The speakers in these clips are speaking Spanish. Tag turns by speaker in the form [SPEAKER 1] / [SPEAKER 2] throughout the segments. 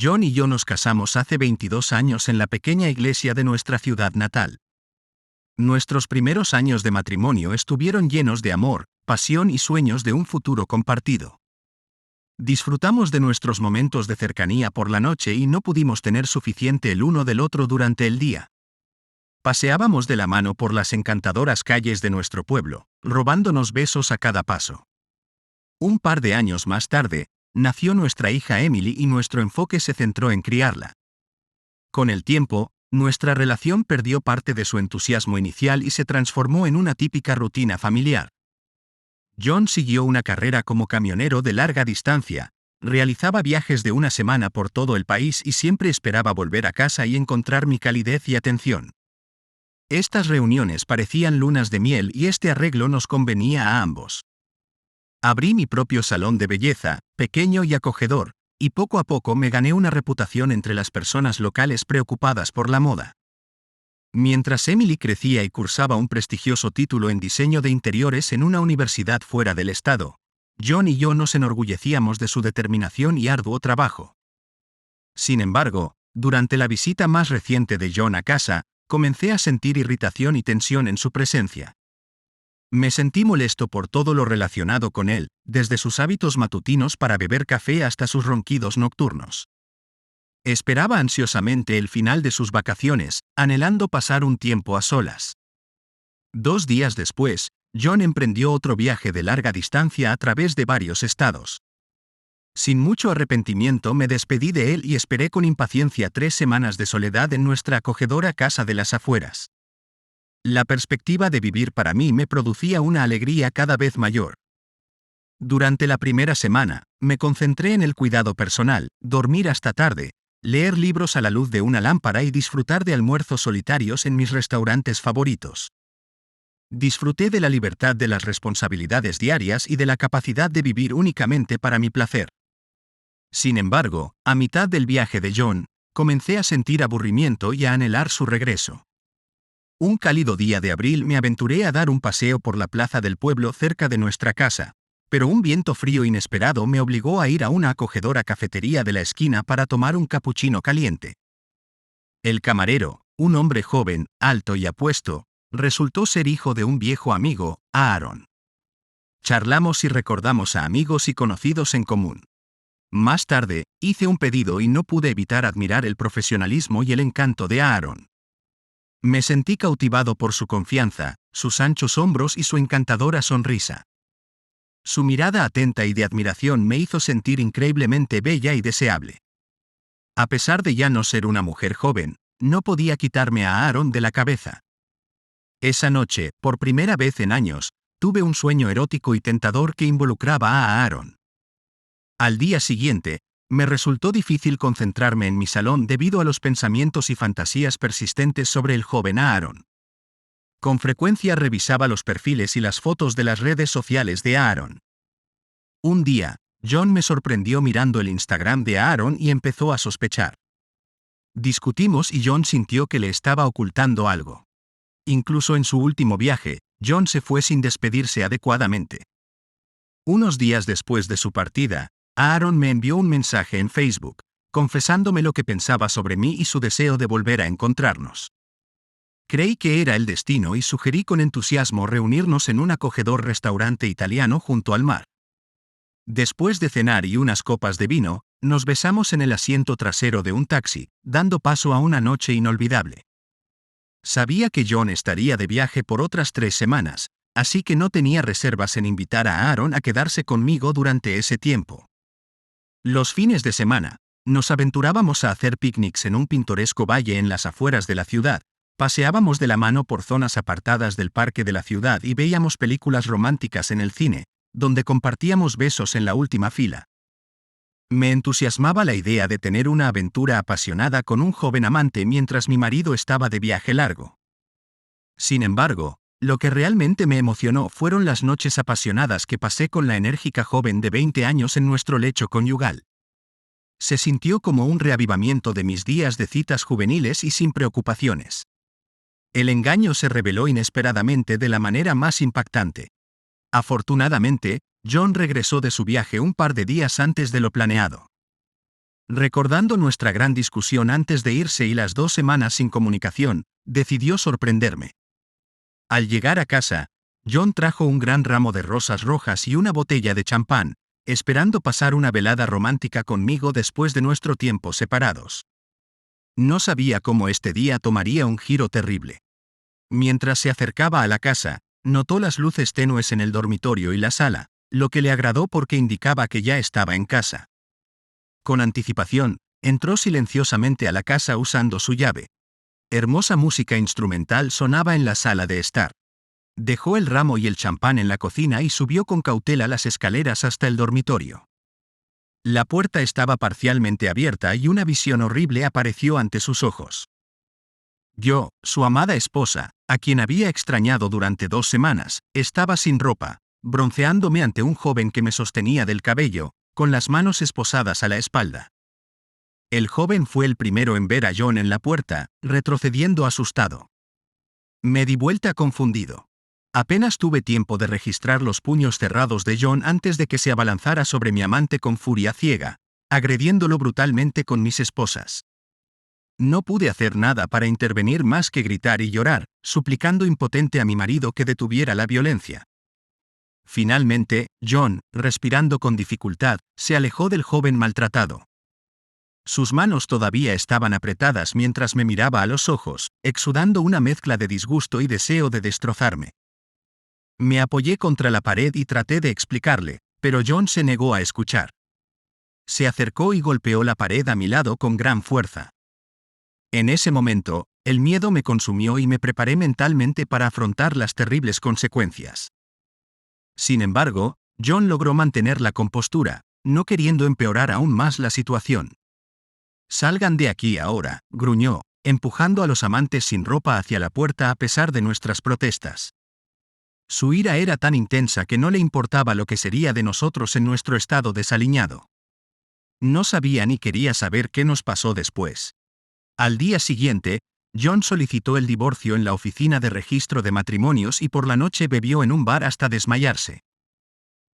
[SPEAKER 1] John y yo nos casamos hace 22 años en la pequeña iglesia de nuestra ciudad natal. Nuestros primeros años de matrimonio estuvieron llenos de amor, pasión y sueños de un futuro compartido. Disfrutamos de nuestros momentos de cercanía por la noche y no pudimos tener suficiente el uno del otro durante el día. Paseábamos de la mano por las encantadoras calles de nuestro pueblo, robándonos besos a cada paso. Un par de años más tarde, nació nuestra hija Emily y nuestro enfoque se centró en criarla. Con el tiempo, nuestra relación perdió parte de su entusiasmo inicial y se transformó en una típica rutina familiar. John siguió una carrera como camionero de larga distancia, realizaba viajes de una semana por todo el país y siempre esperaba volver a casa y encontrar mi calidez y atención. Estas reuniones parecían lunas de miel y este arreglo nos convenía a ambos. Abrí mi propio salón de belleza, pequeño y acogedor, y poco a poco me gané una reputación entre las personas locales preocupadas por la moda. Mientras Emily crecía y cursaba un prestigioso título en diseño de interiores en una universidad fuera del estado, John y yo nos enorgullecíamos de su determinación y arduo trabajo. Sin embargo, durante la visita más reciente de John a casa, comencé a sentir irritación y tensión en su presencia. Me sentí molesto por todo lo relacionado con él, desde sus hábitos matutinos para beber café hasta sus ronquidos nocturnos. Esperaba ansiosamente el final de sus vacaciones, anhelando pasar un tiempo a solas. 2 días después, John emprendió otro viaje de larga distancia a través de varios estados. Sin mucho arrepentimiento me despedí de él y esperé con impaciencia 3 semanas de soledad en nuestra acogedora casa de las afueras. La perspectiva de vivir para mí me producía una alegría cada vez mayor. Durante la primera semana, me concentré en el cuidado personal, dormir hasta tarde, leer libros a la luz de una lámpara y disfrutar de almuerzos solitarios en mis restaurantes favoritos. Disfruté de la libertad de las responsabilidades diarias y de la capacidad de vivir únicamente para mi placer. Sin embargo, a mitad del viaje de John, comencé a sentir aburrimiento y a anhelar su regreso. Un cálido día de abril me aventuré a dar un paseo por la plaza del pueblo cerca de nuestra casa, pero un viento frío inesperado me obligó a ir a una acogedora cafetería de la esquina para tomar un capuchino caliente. El camarero, un hombre joven, alto y apuesto, resultó ser hijo de un viejo amigo, Aaron. Charlamos y recordamos a amigos y conocidos en común. Más tarde, hice un pedido y no pude evitar admirar el profesionalismo y el encanto de Aaron. Me sentí cautivado por su confianza, sus anchos hombros y su encantadora sonrisa. Su mirada atenta y de admiración me hizo sentir increíblemente bella y deseable. A pesar de ya no ser una mujer joven, no podía quitarme a Aaron de la cabeza. Esa noche, por primera vez en años, tuve un sueño erótico y tentador que involucraba a Aaron. Al día siguiente, me resultó difícil concentrarme en mi salón debido a los pensamientos y fantasías persistentes sobre el joven Aaron. Con frecuencia revisaba los perfiles y las fotos de las redes sociales de Aaron. Un día, John me sorprendió mirando el Instagram de Aaron y empezó a sospechar. Discutimos y John sintió que le estaba ocultando algo. Incluso en su último viaje, John se fue sin despedirse adecuadamente. Unos días después de su partida, Aaron me envió un mensaje en Facebook, confesándome lo que pensaba sobre mí y su deseo de volver a encontrarnos. Creí que era el destino y sugerí con entusiasmo reunirnos en un acogedor restaurante italiano junto al mar. Después de cenar y unas copas de vino, nos besamos en el asiento trasero de un taxi, dando paso a una noche inolvidable. Sabía que John estaría de viaje por otras 3 semanas, así que no tenía reservas en invitar a Aaron a quedarse conmigo durante ese tiempo. Los fines de semana, nos aventurábamos a hacer picnics en un pintoresco valle en las afueras de la ciudad, paseábamos de la mano por zonas apartadas del parque de la ciudad y veíamos películas románticas en el cine, donde compartíamos besos en la última fila. Me entusiasmaba la idea de tener una aventura apasionada con un joven amante mientras mi marido estaba de viaje largo. Sin embargo, lo que realmente me emocionó fueron las noches apasionadas que pasé con la enérgica joven de 20 años en nuestro lecho conyugal. Se sintió como un reavivamiento de mis días de citas juveniles y sin preocupaciones. El engaño se reveló inesperadamente de la manera más impactante. Afortunadamente, John regresó de su viaje un par de días antes de lo planeado. Recordando nuestra gran discusión antes de irse y las 2 semanas sin comunicación, decidió sorprenderme. Al llegar a casa, John trajo un gran ramo de rosas rojas y una botella de champán, esperando pasar una velada romántica conmigo después de nuestro tiempo separados. No sabía cómo este día tomaría un giro terrible. Mientras se acercaba a la casa, notó las luces tenues en el dormitorio y la sala, lo que le agradó porque indicaba que ya estaba en casa. Con anticipación, entró silenciosamente a la casa usando su llave. Hermosa música instrumental sonaba en la sala de estar. Dejó el ramo y el champán en la cocina y subió con cautela las escaleras hasta el dormitorio. La puerta estaba parcialmente abierta y una visión horrible apareció ante sus ojos. Yo, su amada esposa, a quien había extrañado durante 2 semanas, estaba sin ropa, bronceándome ante un joven que me sostenía del cabello, con las manos esposadas a la espalda. El joven fue el primero en ver a John en la puerta, retrocediendo asustado. Me di vuelta confundido. Apenas tuve tiempo de registrar los puños cerrados de John antes de que se abalanzara sobre mi amante con furia ciega, agrediéndolo brutalmente con mis esposas. No pude hacer nada para intervenir más que gritar y llorar, suplicando impotente a mi marido que detuviera la violencia. Finalmente, John, respirando con dificultad, se alejó del joven maltratado. Sus manos todavía estaban apretadas mientras me miraba a los ojos, exudando una mezcla de disgusto y deseo de destrozarme. Me apoyé contra la pared y traté de explicarle, pero John se negó a escuchar. Se acercó y golpeó la pared a mi lado con gran fuerza. En ese momento, el miedo me consumió y me preparé mentalmente para afrontar las terribles consecuencias. Sin embargo, John logró mantener la compostura, no queriendo empeorar aún más la situación. «Salgan de aquí ahora», gruñó, empujando a los amantes sin ropa hacia la puerta a pesar de nuestras protestas. Su ira era tan intensa que no le importaba lo que sería de nosotros en nuestro estado desaliñado. No sabía ni quería saber qué nos pasó después. Al día siguiente, John solicitó el divorcio en la oficina de registro de matrimonios y por la noche bebió en un bar hasta desmayarse.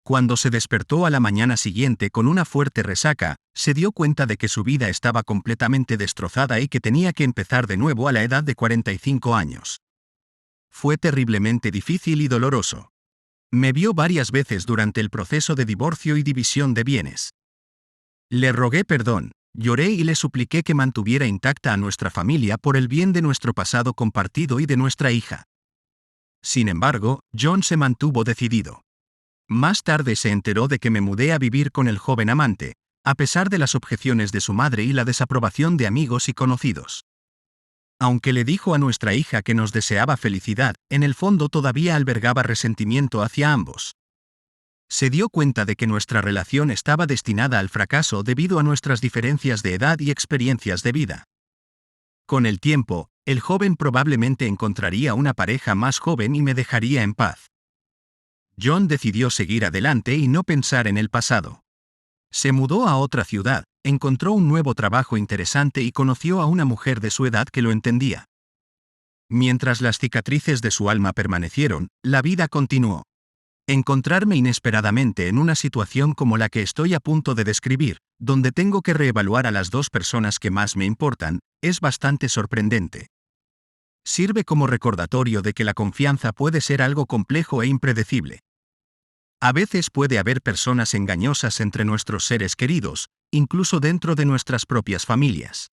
[SPEAKER 1] Cuando se despertó a la mañana siguiente con una fuerte resaca, se dio cuenta de que su vida estaba completamente destrozada y que tenía que empezar de nuevo a la edad de 45 años. Fue terriblemente difícil y doloroso. Me vio varias veces durante el proceso de divorcio y división de bienes. Le rogué perdón, lloré y le supliqué que mantuviera intacta a nuestra familia por el bien de nuestro pasado compartido y de nuestra hija. Sin embargo, John se mantuvo decidido. Más tarde se enteró de que me mudé a vivir con el joven amante, a pesar de las objeciones de su madre y la desaprobación de amigos y conocidos. Aunque le dijo a nuestra hija que nos deseaba felicidad, en el fondo todavía albergaba resentimiento hacia ambos. Se dio cuenta de que nuestra relación estaba destinada al fracaso debido a nuestras diferencias de edad y experiencias de vida. Con el tiempo, el joven probablemente encontraría una pareja más joven y me dejaría en paz. John decidió seguir adelante y no pensar en el pasado. Se mudó a otra ciudad, encontró un nuevo trabajo interesante y conoció a una mujer de su edad que lo entendía. Mientras las cicatrices de su alma permanecieron, la vida continuó. Encontrarme inesperadamente en una situación como la que estoy a punto de describir, donde tengo que reevaluar a las 2 personas que más me importan, es bastante sorprendente. Sirve como recordatorio de que la confianza puede ser algo complejo e impredecible. A veces puede haber personas engañosas entre nuestros seres queridos, incluso dentro de nuestras propias familias.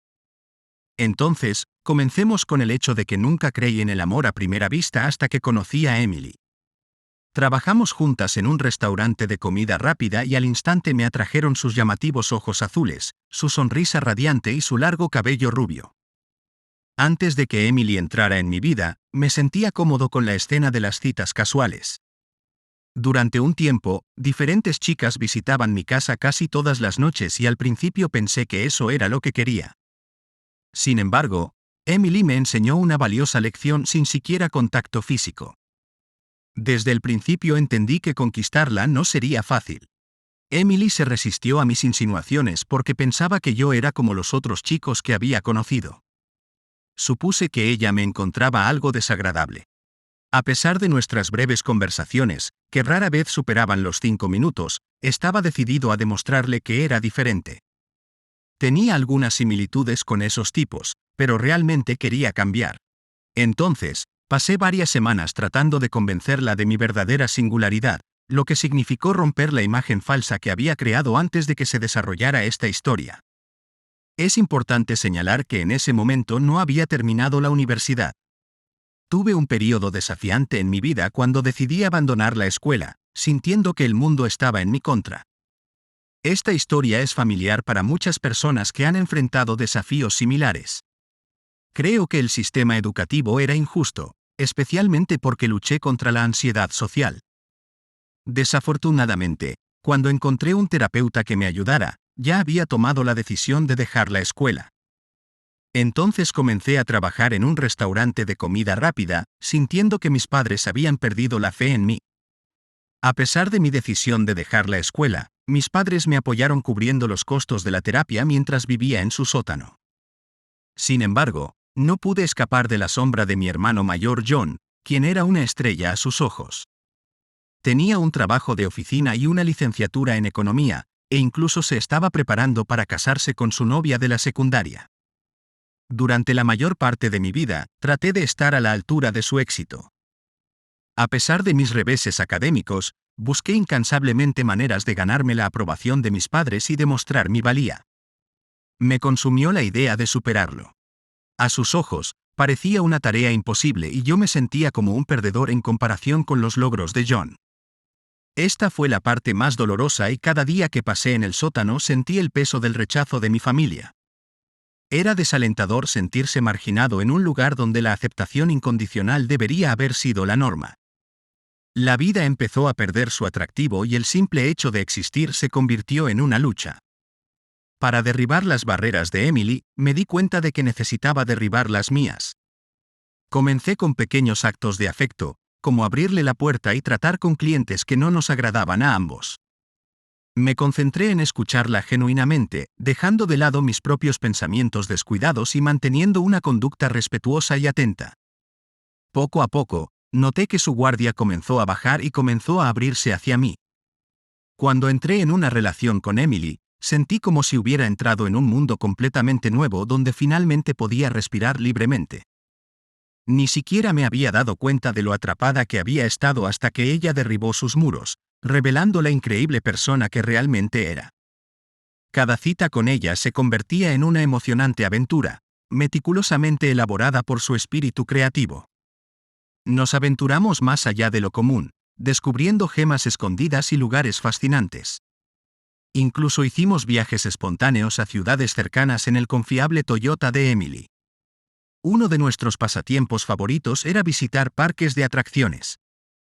[SPEAKER 1] Entonces, comencemos con el hecho de que nunca creí en el amor a primera vista hasta que conocí a Emily. Trabajamos juntas en un restaurante de comida rápida y al instante me atrajeron sus llamativos ojos azules, su sonrisa radiante y su largo cabello rubio. Antes de que Emily entrara en mi vida, me sentía cómodo con la escena de las citas casuales. Durante un tiempo, diferentes chicas visitaban mi casa casi todas las noches y al principio pensé que eso era lo que quería. Sin embargo, Emily me enseñó una valiosa lección sin siquiera contacto físico. Desde el principio entendí que conquistarla no sería fácil. Emily se resistió a mis insinuaciones porque pensaba que yo era como los otros chicos que había conocido. Supuse que ella me encontraba algo desagradable. A pesar de nuestras breves conversaciones, que rara vez superaban los 5 minutos, estaba decidido a demostrarle que era diferente. Tenía algunas similitudes con esos tipos, pero realmente quería cambiar. Entonces, pasé varias semanas tratando de convencerla de mi verdadera singularidad, lo que significó romper la imagen falsa que había creado antes de que se desarrollara esta historia. Es importante señalar que en ese momento no había terminado la universidad. Tuve un período desafiante en mi vida cuando decidí abandonar la escuela, sintiendo que el mundo estaba en mi contra. Esta historia es familiar para muchas personas que han enfrentado desafíos similares. Creo que el sistema educativo era injusto, especialmente porque luché contra la ansiedad social. Desafortunadamente, cuando encontré un terapeuta que me ayudara, ya había tomado la decisión de dejar la escuela. Entonces comencé a trabajar en un restaurante de comida rápida, sintiendo que mis padres habían perdido la fe en mí. A pesar de mi decisión de dejar la escuela, mis padres me apoyaron cubriendo los costos de la terapia mientras vivía en su sótano. Sin embargo, no pude escapar de la sombra de mi hermano mayor John, quien era una estrella a sus ojos. Tenía un trabajo de oficina y una licenciatura en economía, e incluso se estaba preparando para casarse con su novia de la secundaria. Durante la mayor parte de mi vida, traté de estar a la altura de su éxito. A pesar de mis reveses académicos, busqué incansablemente maneras de ganarme la aprobación de mis padres y demostrar mi valía. Me consumió la idea de superarlo. A sus ojos, parecía una tarea imposible y yo me sentía como un perdedor en comparación con los logros de John. Esta fue la parte más dolorosa y cada día que pasé en el sótano sentí el peso del rechazo de mi familia. Era desalentador sentirse marginado en un lugar donde la aceptación incondicional debería haber sido la norma. La vida empezó a perder su atractivo y el simple hecho de existir se convirtió en una lucha. Para derribar las barreras de Emily, me di cuenta de que necesitaba derribar las mías. Comencé con pequeños actos de afecto, como abrirle la puerta y tratar con clientes que no nos agradaban a ambos. Me concentré en escucharla genuinamente, dejando de lado mis propios pensamientos descuidados y manteniendo una conducta respetuosa y atenta. Poco a poco, noté que su guardia comenzó a bajar y comenzó a abrirse hacia mí. Cuando entré en una relación con Emily, sentí como si hubiera entrado en un mundo completamente nuevo donde finalmente podía respirar libremente. Ni siquiera me había dado cuenta de lo atrapada que había estado hasta que ella derribó sus muros, revelando la increíble persona que realmente era. Cada cita con ella se convertía en una emocionante aventura, meticulosamente elaborada por su espíritu creativo. Nos aventuramos más allá de lo común, descubriendo gemas escondidas y lugares fascinantes. Incluso hicimos viajes espontáneos a ciudades cercanas en el confiable Toyota de Emily. Uno de nuestros pasatiempos favoritos era visitar parques de atracciones.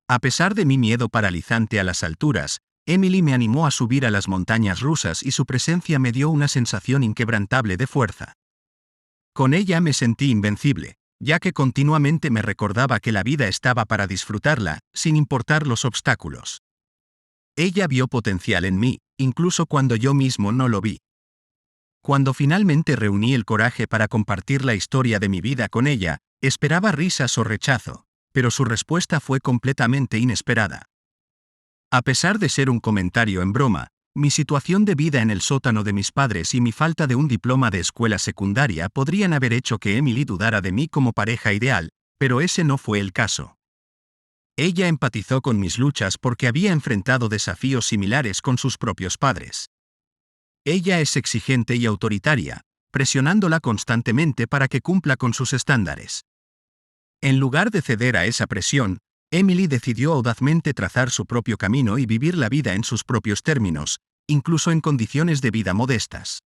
[SPEAKER 1] A pesar de mi miedo paralizante a las alturas, Emily me animó a subir a las montañas rusas y su presencia me dio una sensación inquebrantable de fuerza. Con ella me sentí invencible, ya que continuamente me recordaba que la vida estaba para disfrutarla, sin importar los obstáculos. Ella vio potencial en mí, incluso cuando yo mismo no lo vi. Cuando finalmente reuní el coraje para compartir la historia de mi vida con ella, esperaba risas o rechazo, pero su respuesta fue completamente inesperada. A pesar de ser un comentario en broma, mi situación de vida en el sótano de mis padres y mi falta de un diploma de escuela secundaria podrían haber hecho que Emily dudara de mí como pareja ideal, pero ese no fue el caso. Ella empatizó con mis luchas porque había enfrentado desafíos similares con sus propios padres. Ella es exigente y autoritaria, presionándola constantemente para que cumpla con sus estándares. En lugar de ceder a esa presión, Emily decidió audazmente trazar su propio camino y vivir la vida en sus propios términos, incluso en condiciones de vida modestas.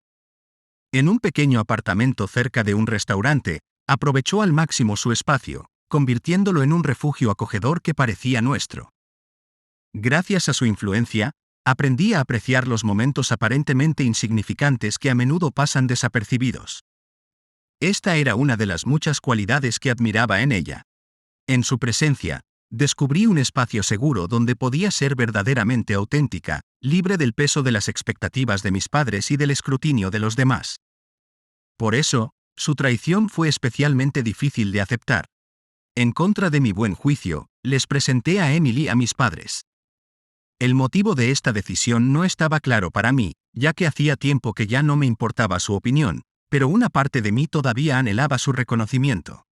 [SPEAKER 1] En un pequeño apartamento cerca de un restaurante, aprovechó al máximo su espacio, convirtiéndolo en un refugio acogedor que parecía nuestro. Gracias a su influencia, aprendí a apreciar los momentos aparentemente insignificantes que a menudo pasan desapercibidos. Esta era una de las muchas cualidades que admiraba en ella. En su presencia, descubrí un espacio seguro donde podía ser verdaderamente auténtica, libre del peso de las expectativas de mis padres y del escrutinio de los demás. Por eso, su traición fue especialmente difícil de aceptar. En contra de mi buen juicio, les presenté a Emily a mis padres. El motivo de esta decisión no estaba claro para mí, ya que hacía tiempo que ya no me importaba su opinión, pero una parte de mí todavía anhelaba su reconocimiento.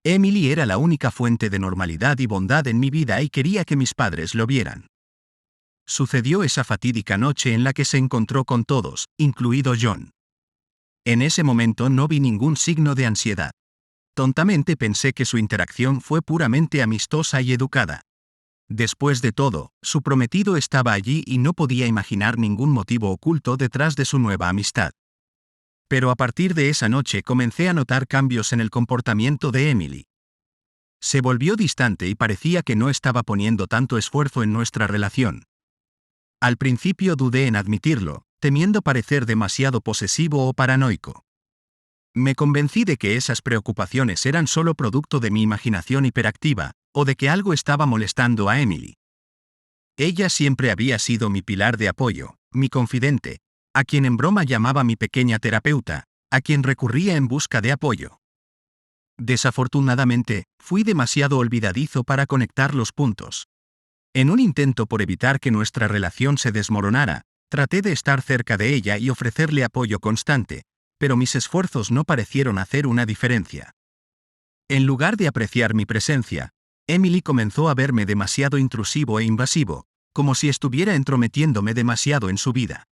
[SPEAKER 1] Emily era la única fuente de normalidad y bondad en mi vida y quería que mis padres lo vieran. Sucedió esa fatídica noche en la que se encontró con todos, incluido John. En ese momento no vi ningún signo de ansiedad. Tontamente pensé que su interacción fue puramente amistosa y educada. Después de todo, su prometido estaba allí y no podía imaginar ningún motivo oculto detrás de su nueva amistad. Pero a partir de esa noche comencé a notar cambios en el comportamiento de Emily. Se volvió distante y parecía que no estaba poniendo tanto esfuerzo en nuestra relación. Al principio dudé en admitirlo, temiendo parecer demasiado posesivo o paranoico. Me convencí de que esas preocupaciones eran solo producto de mi imaginación hiperactiva, o de que algo estaba molestando a Emily. Ella siempre había sido mi pilar de apoyo, mi confidente, a quien en broma llamaba mi pequeña terapeuta, a quien recurría en busca de apoyo. Desafortunadamente, fui demasiado olvidadizo para conectar los puntos. En un intento por evitar que nuestra relación se desmoronara, traté de estar cerca de ella y ofrecerle apoyo constante, pero mis esfuerzos no parecieron hacer una diferencia. En lugar de apreciar mi presencia, Emily comenzó a verme demasiado intrusivo e invasivo, como si estuviera entrometiéndome demasiado en su vida.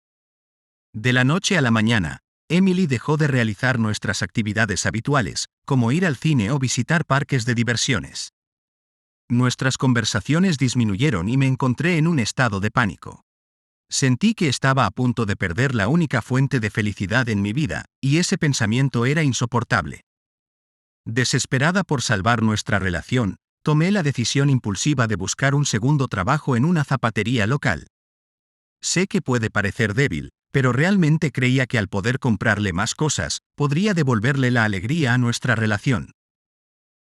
[SPEAKER 1] De la noche a la mañana, Emily dejó de realizar nuestras actividades habituales, como ir al cine o visitar parques de diversiones. Nuestras conversaciones disminuyeron y me encontré en un estado de pánico. Sentí que estaba a punto de perder la única fuente de felicidad en mi vida, y ese pensamiento era insoportable. Desesperada por salvar nuestra relación, tomé la decisión impulsiva de buscar un segundo trabajo en una zapatería local. Sé que puede parecer débil, pero realmente creía que al poder comprarle más cosas, podría devolverle la alegría a nuestra relación.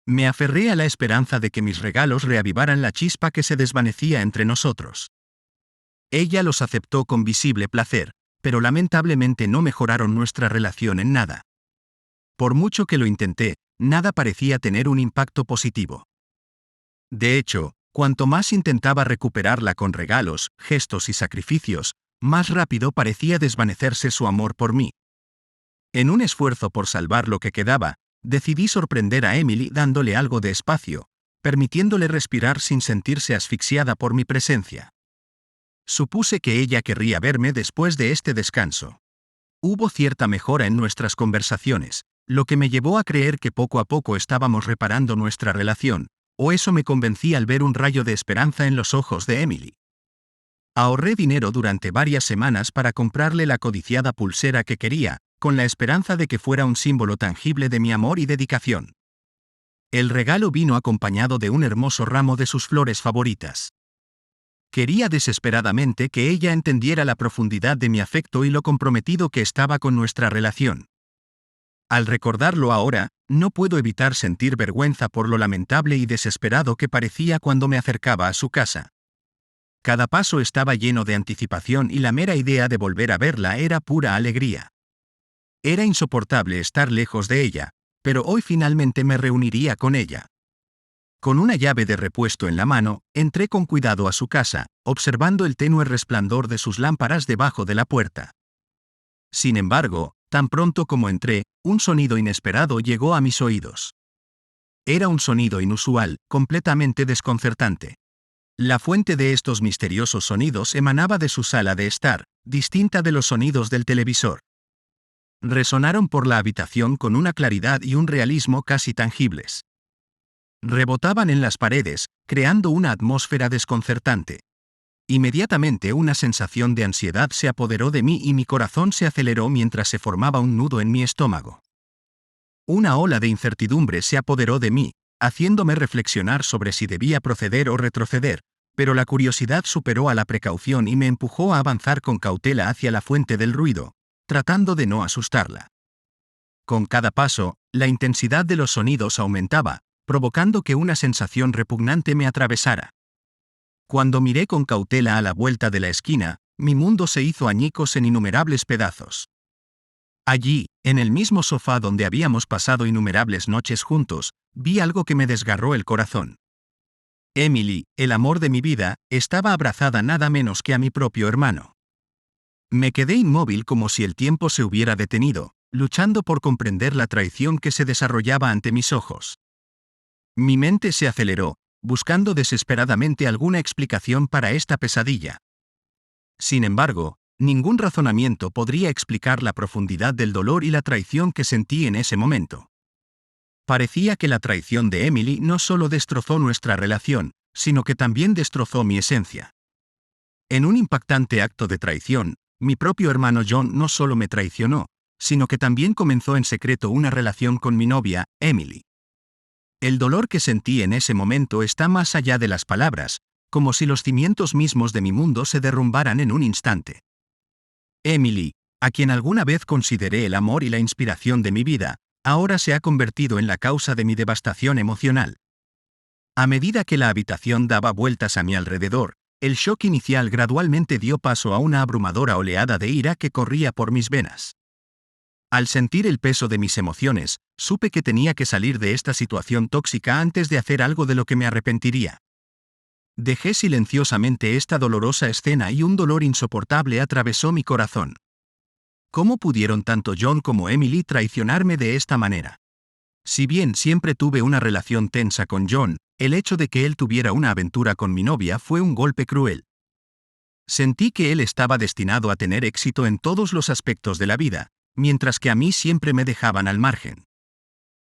[SPEAKER 1] Me aferré a la esperanza de que mis regalos reavivaran la chispa que se desvanecía entre nosotros. Ella los aceptó con visible placer, pero lamentablemente no mejoraron nuestra relación en nada. Por mucho que lo intenté, nada parecía tener un impacto positivo. De hecho, cuanto más intentaba recuperarla con regalos, gestos y sacrificios, más rápido parecía desvanecerse su amor por mí. En un esfuerzo por salvar lo que quedaba, decidí sorprender a Emily dándole algo de espacio, permitiéndole respirar sin sentirse asfixiada por mi presencia. Supuse que ella querría verme después de este descanso. Hubo cierta mejora en nuestras conversaciones, lo que me llevó a creer que poco a poco estábamos reparando nuestra relación, o eso me convencí al ver un rayo de esperanza en los ojos de Emily. Ahorré dinero durante varias semanas para comprarle la codiciada pulsera que quería, con la esperanza de que fuera un símbolo tangible de mi amor y dedicación. El regalo vino acompañado de un hermoso ramo de sus flores favoritas. Quería desesperadamente que ella entendiera la profundidad de mi afecto y lo comprometido que estaba con nuestra relación. Al recordarlo ahora, no puedo evitar sentir vergüenza por lo lamentable y desesperado que parecía cuando me acercaba a su casa. Cada paso estaba lleno de anticipación y la mera idea de volver a verla era pura alegría. Era insoportable estar lejos de ella, pero hoy finalmente me reuniría con ella. Con una llave de repuesto en la mano, entré con cuidado a su casa, observando el tenue resplandor de sus lámparas debajo de la puerta. Sin embargo, tan pronto como entré, un sonido inesperado llegó a mis oídos. Era un sonido inusual, completamente desconcertante. La fuente de estos misteriosos sonidos emanaba de su sala de estar, distinta de los sonidos del televisor. Resonaron por la habitación con una claridad y un realismo casi tangibles. Rebotaban en las paredes, creando una atmósfera desconcertante. Inmediatamente una sensación de ansiedad se apoderó de mí y mi corazón se aceleró mientras se formaba un nudo en mi estómago. Una ola de incertidumbre se apoderó de mí, haciéndome reflexionar sobre si debía proceder o retroceder, pero la curiosidad superó a la precaución y me empujó a avanzar con cautela hacia la fuente del ruido, tratando de no asustarla. Con cada paso, la intensidad de los sonidos aumentaba, provocando que una sensación repugnante me atravesara. Cuando miré con cautela a la vuelta de la esquina, mi mundo se hizo añicos en innumerables pedazos. Allí, en el mismo sofá donde habíamos pasado innumerables noches juntos, vi algo que me desgarró el corazón. Emily, el amor de mi vida, estaba abrazada nada menos que a mi propio hermano. Me quedé inmóvil como si el tiempo se hubiera detenido, luchando por comprender la traición que se desarrollaba ante mis ojos. Mi mente se aceleró, buscando desesperadamente alguna explicación para esta pesadilla. Sin embargo, ningún razonamiento podría explicar la profundidad del dolor y la traición que sentí en ese momento. Parecía que la traición de Emily no solo destrozó nuestra relación, sino que también destrozó mi esencia. En un impactante acto de traición, mi propio hermano John no solo me traicionó, sino que también comenzó en secreto una relación con mi novia, Emily. El dolor que sentí en ese momento está más allá de las palabras, como si los cimientos mismos de mi mundo se derrumbaran en un instante. Emily, a quien alguna vez consideré el amor y la inspiración de mi vida, ahora se ha convertido en la causa de mi devastación emocional. A medida que la habitación daba vueltas a mi alrededor, el shock inicial gradualmente dio paso a una abrumadora oleada de ira que corría por mis venas. Al sentir el peso de mis emociones, supe que tenía que salir de esta situación tóxica antes de hacer algo de lo que me arrepentiría. Dejé silenciosamente esta dolorosa escena y un dolor insoportable atravesó mi corazón. ¿Cómo pudieron tanto John como Emily traicionarme de esta manera? Si bien siempre tuve una relación tensa con John, el hecho de que él tuviera una aventura con mi novia fue un golpe cruel. Sentí que él estaba destinado a tener éxito en todos los aspectos de la vida, mientras que a mí siempre me dejaban al margen.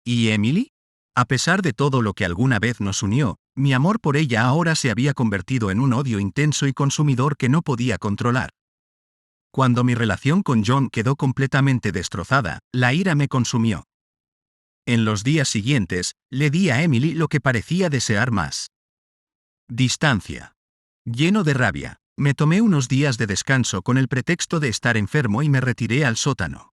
[SPEAKER 1] ¿Y Emily? A pesar de todo lo que alguna vez nos unió, mi amor por ella ahora se había convertido en un odio intenso y consumidor que no podía controlar. Cuando mi relación con John quedó completamente destrozada, la ira me consumió. En los días siguientes, le di a Emily lo que parecía desear más. Distancia. Lleno de rabia, me tomé unos días de descanso con el pretexto de estar enfermo y me retiré al sótano.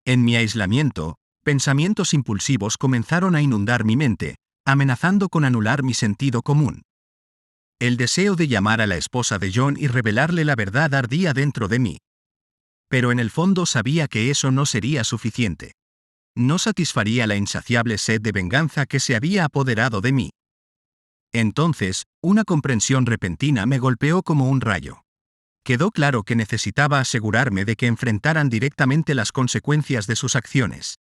[SPEAKER 1] En mi aislamiento, pensamientos impulsivos comenzaron a inundar mi mente, amenazando con anular mi sentido común. El deseo de llamar a la esposa de John y revelarle la verdad ardía dentro de mí. Pero en el fondo sabía que eso no sería suficiente. No satisfaría la insaciable sed de venganza que se había apoderado de mí. Entonces, una comprensión repentina me golpeó como un rayo. Quedó claro que necesitaba asegurarme de que enfrentaran directamente las consecuencias de sus acciones.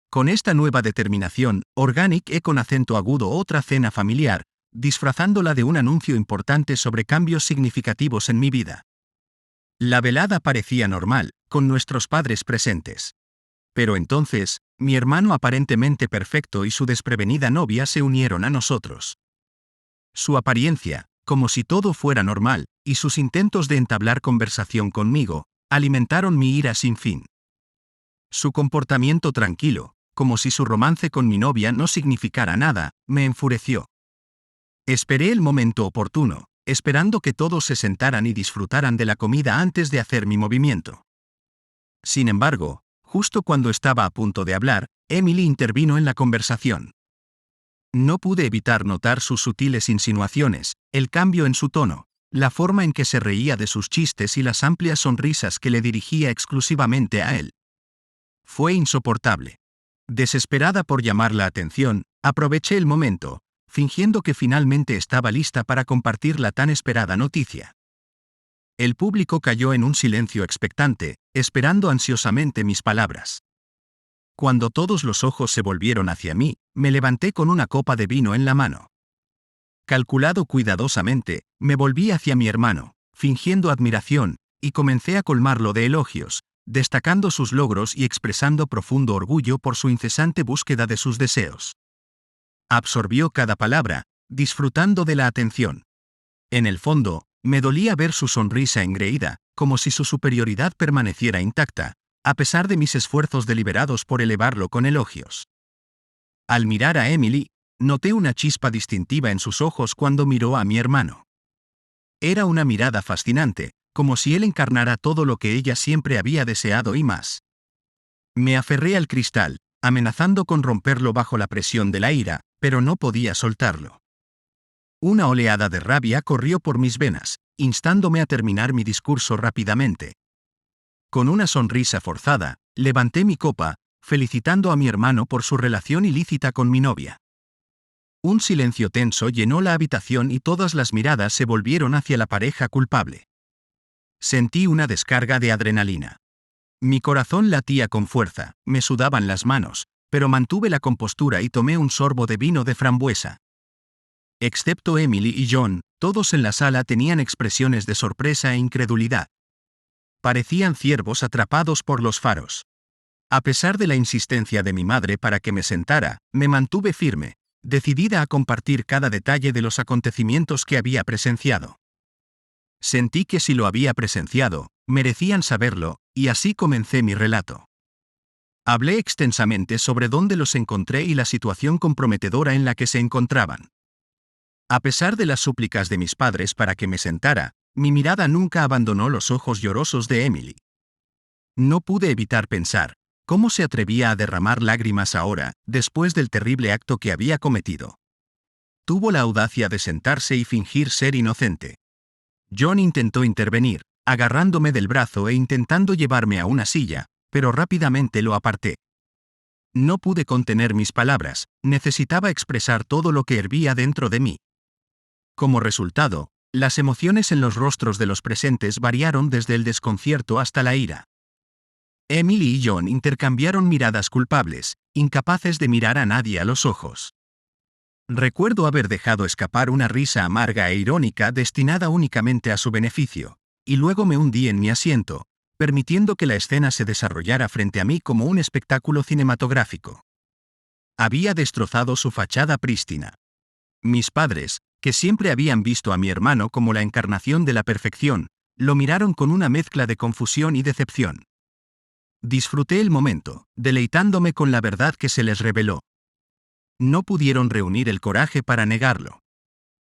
[SPEAKER 1] Con esta nueva determinación, organiqué con acento agudo otra cena familiar, disfrazándola de un anuncio importante sobre cambios significativos en mi vida. La velada parecía normal, con nuestros padres presentes. Pero entonces, mi hermano aparentemente perfecto y su desprevenida novia se unieron a nosotros. Su apariencia, como si todo fuera normal, y sus intentos de entablar conversación conmigo, alimentaron mi ira sin fin. Su comportamiento tranquilo, como si su romance con mi novia no significara nada, me enfureció. Esperé el momento oportuno, esperando que todos se sentaran y disfrutaran de la comida antes de hacer mi movimiento. Sin embargo, justo cuando estaba a punto de hablar, Emily intervino en la conversación. No pude evitar notar sus sutiles insinuaciones, el cambio en su tono, la forma en que se reía de sus chistes y las amplias sonrisas que le dirigía exclusivamente a él. Fue insoportable. Desesperada por llamar la atención, aproveché el momento, fingiendo que finalmente estaba lista para compartir la tan esperada noticia. El público cayó en un silencio expectante, esperando ansiosamente mis palabras. Cuando todos los ojos se volvieron hacia mí, me levanté con una copa de vino en la mano. Calculado cuidadosamente, me volví hacia mi hermano, fingiendo admiración, y comencé a colmarlo de elogios, destacando sus logros y expresando profundo orgullo por su incesante búsqueda de sus deseos. Absorbió cada palabra, disfrutando de la atención. En el fondo, me dolía ver su sonrisa engreída, como si su superioridad permaneciera intacta, a pesar de mis esfuerzos deliberados por elevarlo con elogios. Al mirar a Emily, noté una chispa distintiva en sus ojos cuando miró a mi hermano. Era una mirada fascinante, como si él encarnara todo lo que ella siempre había deseado y más. Me aferré al cristal, amenazando con romperlo bajo la presión de la ira, pero no podía soltarlo. Una oleada de rabia corrió por mis venas, instándome a terminar mi discurso rápidamente. Con una sonrisa forzada, levanté mi copa, felicitando a mi hermano por su relación ilícita con mi novia. Un silencio tenso llenó la habitación y todas las miradas se volvieron hacia la pareja culpable. Sentí una descarga de adrenalina. Mi corazón latía con fuerza, me sudaban las manos, pero mantuve la compostura y tomé un sorbo de vino de frambuesa. Excepto Emily y John, todos en la sala tenían expresiones de sorpresa e incredulidad. Parecían ciervos atrapados por los faros. A pesar de la insistencia de mi madre para que me sentara, me mantuve firme, decidida a compartir cada detalle de los acontecimientos que había presenciado. Sentí que si lo había presenciado, merecían saberlo, y así comencé mi relato. Hablé extensamente sobre dónde los encontré y la situación comprometedora en la que se encontraban. A pesar de las súplicas de mis padres para que me sentara, mi mirada nunca abandonó los ojos llorosos de Emily. No pude evitar pensar, ¿cómo se atrevía a derramar lágrimas ahora, después del terrible acto que había cometido? Tuvo la audacia de sentarse y fingir ser inocente. John intentó intervenir, agarrándome del brazo e intentando llevarme a una silla, pero rápidamente lo aparté. No pude contener mis palabras, necesitaba expresar todo lo que hervía dentro de mí. Como resultado, las emociones en los rostros de los presentes variaron desde el desconcierto hasta la ira. Emily y John intercambiaron miradas culpables, incapaces de mirar a nadie a los ojos. Recuerdo haber dejado escapar una risa amarga e irónica destinada únicamente a su beneficio, y luego me hundí en mi asiento, permitiendo que la escena se desarrollara frente a mí como un espectáculo cinematográfico. Había destrozado su fachada prístina. Mis padres, que siempre habían visto a mi hermano como la encarnación de la perfección, lo miraron con una mezcla de confusión y decepción. Disfruté el momento, deleitándome con la verdad que se les reveló. No pudieron reunir el coraje para negarlo.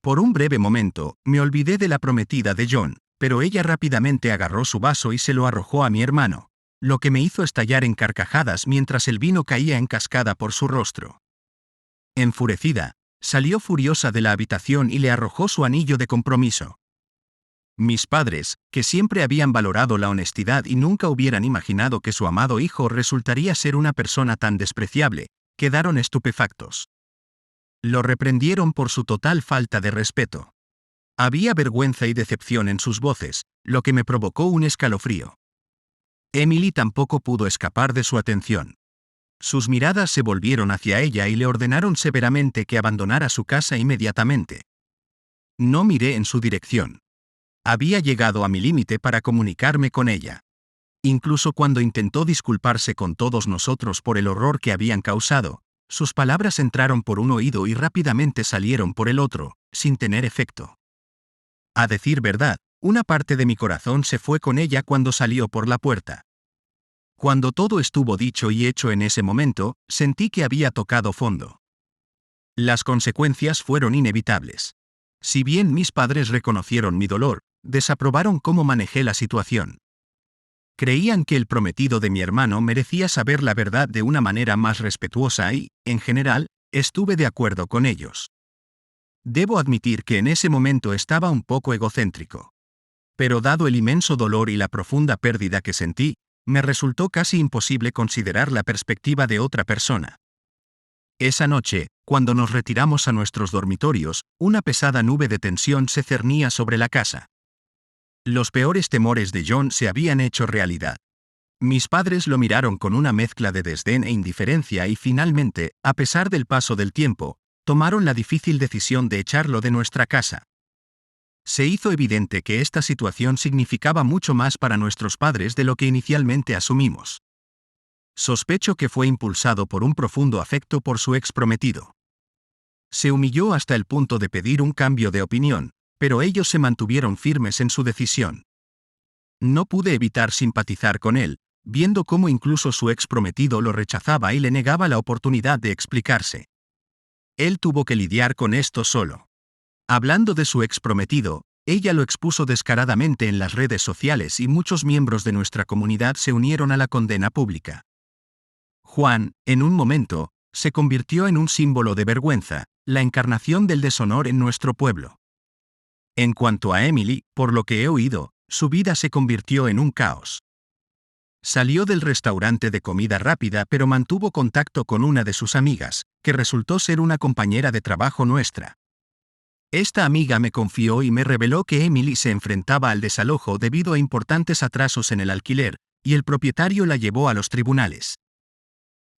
[SPEAKER 1] Por un breve momento, me olvidé de la prometida de John, pero ella rápidamente agarró su vaso y se lo arrojó a mi hermano, lo que me hizo estallar en carcajadas mientras el vino caía en cascada por su rostro. Enfurecida, salió furiosa de la habitación y le arrojó su anillo de compromiso. Mis padres, que siempre habían valorado la honestidad y nunca hubieran imaginado que su amado hijo resultaría ser una persona tan despreciable, quedaron estupefactos. Lo reprendieron por su total falta de respeto. Había vergüenza y decepción en sus voces, lo que me provocó un escalofrío. Emily tampoco pudo escapar de su atención. Sus miradas se volvieron hacia ella y le ordenaron severamente que abandonara su casa inmediatamente. No miré en su dirección. Había llegado a mi límite para comunicarme con ella. Incluso cuando intentó disculparse con todos nosotros por el horror que habían causado, sus palabras entraron por un oído y rápidamente salieron por el otro, sin tener efecto. A decir verdad, una parte de mi corazón se fue con ella cuando salió por la puerta. Cuando todo estuvo dicho y hecho en ese momento, sentí que había tocado fondo. Las consecuencias fueron inevitables. Si bien mis padres reconocieron mi dolor, desaprobaron cómo manejé la situación. Creían que el prometido de mi hermano merecía saber la verdad de una manera más respetuosa y, en general, estuve de acuerdo con ellos. Debo admitir que en ese momento estaba un poco egocéntrico. Pero dado el inmenso dolor y la profunda pérdida que sentí, me resultó casi imposible considerar la perspectiva de otra persona. Esa noche, cuando nos retiramos a nuestros dormitorios, una pesada nube de tensión se cernía sobre la casa. Los peores temores de John se habían hecho realidad. Mis padres lo miraron con una mezcla de desdén e indiferencia y finalmente, a pesar del paso del tiempo, tomaron la difícil decisión de echarlo de nuestra casa. Se hizo evidente que esta situación significaba mucho más para nuestros padres de lo que inicialmente asumimos. Sospecho que fue impulsado por un profundo afecto por su ex prometido. Se humilló hasta el punto de pedir un cambio de opinión, pero ellos se mantuvieron firmes en su decisión. No pude evitar simpatizar con él, viendo cómo incluso su ex prometido lo rechazaba y le negaba la oportunidad de explicarse. Él tuvo que lidiar con esto solo. Hablando de su ex prometido, ella lo expuso descaradamente en las redes sociales y muchos miembros de nuestra comunidad se unieron a la condena pública. Juan, en un momento, se convirtió en un símbolo de vergüenza, la encarnación del deshonor en nuestro pueblo. En cuanto a Emily, por lo que he oído, su vida se convirtió en un caos. Salió del restaurante de comida rápida pero mantuvo contacto con una de sus amigas, que resultó ser una compañera de trabajo nuestra. Esta amiga me confió y me reveló que Emily se enfrentaba al desalojo debido a importantes atrasos en el alquiler, y el propietario la llevó a los tribunales.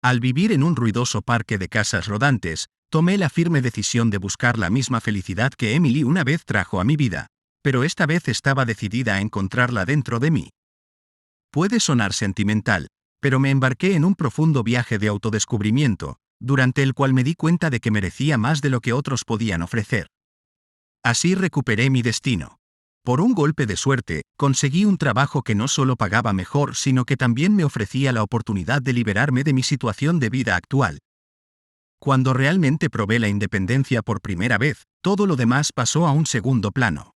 [SPEAKER 1] Al vivir en un ruidoso parque de casas rodantes, tomé la firme decisión de buscar la misma felicidad que Emily una vez trajo a mi vida, pero esta vez estaba decidida a encontrarla dentro de mí. Puede sonar sentimental, pero me embarqué en un profundo viaje de autodescubrimiento, durante el cual me di cuenta de que merecía más de lo que otros podían ofrecer. Así recuperé mi destino. Por un golpe de suerte, conseguí un trabajo que no solo pagaba mejor, sino que también me ofrecía la oportunidad de liberarme de mi situación de vida actual. Cuando realmente probé la independencia por primera vez, todo lo demás pasó a un segundo plano.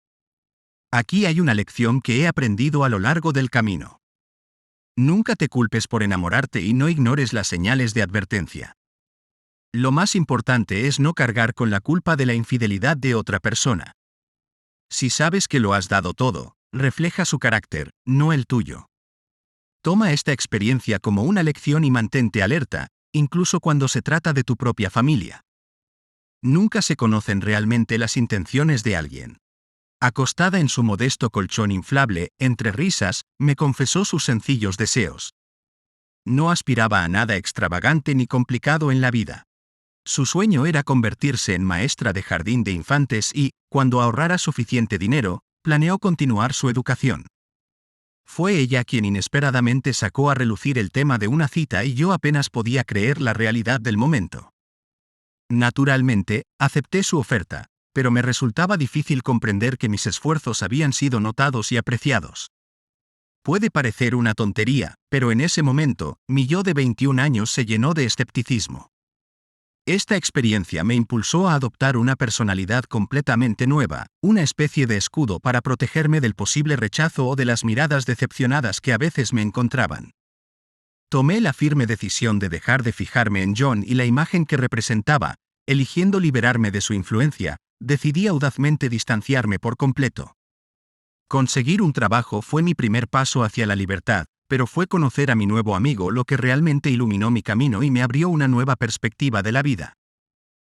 [SPEAKER 1] Aquí hay una lección que he aprendido a lo largo del camino. Nunca te culpes por enamorarte y no ignores las señales de advertencia. Lo más importante es no cargar con la culpa de la infidelidad de otra persona. Si sabes que lo has dado todo, refleja su carácter, no el tuyo. Toma esta experiencia como una lección y mantente alerta, incluso cuando se trata de tu propia familia. Nunca se conocen realmente las intenciones de alguien. Acostada en su modesto colchón inflable, entre risas, me confesó sus sencillos deseos. No aspiraba a nada extravagante ni complicado en la vida. Su sueño era convertirse en maestra de jardín de infantes y, cuando ahorrara suficiente dinero, planeó continuar su educación. Fue ella quien inesperadamente sacó a relucir el tema de una cita y yo apenas podía creer la realidad del momento. Naturalmente, acepté su oferta, pero me resultaba difícil comprender que mis esfuerzos habían sido notados y apreciados. Puede parecer una tontería, pero en ese momento, mi yo de 21 años se llenó de escepticismo. Esta experiencia me impulsó a adoptar una personalidad completamente nueva, una especie de escudo para protegerme del posible rechazo o de las miradas decepcionadas que a veces me encontraban. Tomé la firme decisión de dejar de fijarme en John y la imagen que representaba, eligiendo liberarme de su influencia. Decidí audazmente distanciarme por completo. Conseguir un trabajo fue mi primer paso hacia la libertad, pero fue conocer a mi nuevo amigo lo que realmente iluminó mi camino y me abrió una nueva perspectiva de la vida.